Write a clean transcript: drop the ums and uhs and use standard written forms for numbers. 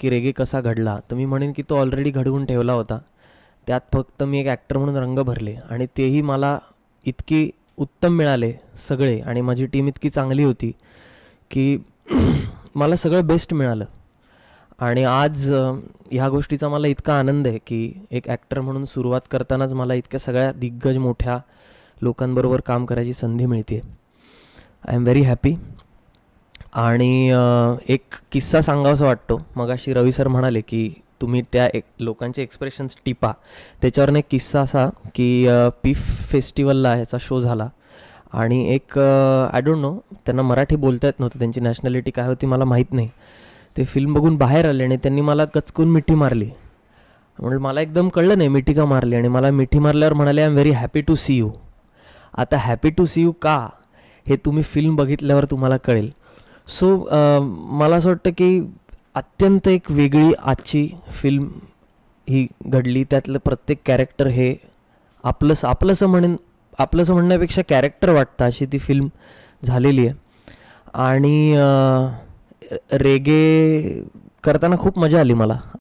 की रेगे कसा घडला, तर मी म्हणेन की तो ऑलरेडी घडवून ठेवला होता. त्यात फक्त मी एक ॲक्टर म्हणून रंग भरले आणि तेही मला इतकी उत्तम मिळाले सगळे, आणि माझी टीम इतकी चांगली होती की मला सगळं बेस्ट मिळालं. आणि आज ह्या गोष्टीचा मला इतका आनंद आहे की एक ॲक्टर म्हणून सुरुवात करतानाच मला इतक्या सगळ्या दिग्गज मोठ्या लोकांबरोबर काम करायची संधी मिळते. I am very happy. आणि एक किस्सा सांगावासा वाटतो. मगाशी रवी सर म्हणाले की तुम्ही त्या लोकांचे एक्सप्रेशन्स टिपा. त्याच्यावरनं एक किस्सा असा की पीफ फेस्टिवलला ह्याचा शो झाला आणि एक आय डोंट नो, त्यांना मराठी बोलता येत नव्हतं, त्यांची नॅशनॅलिटी काय होती मला माहीत नाही. ते फिल्म बघून बाहेर आले आणि त्यांनी मला कचकून मिठी मारली. म्हणून मला एकदम कळलं नाही मिठी का मारली, आणि मला मिठी मारल्यावर म्हणाले I am very happy to see you. आता हॅपी टू सी यू का हे तुम्ही फिल्म बघितल्यावर तुम्हाला कळेल. सो मला असं वाटतं की अत्यंत एक वेगळी आजची फिल्म ही घडली. त्यातलं प्रत्येक कॅरेक्टर हे आपलंसं म्हणण्यापेक्षा कॅरेक्टर वाटतं अशी ती फिल्म झालेली आहे. आणि रेगे करताना खूप मजा आली मला.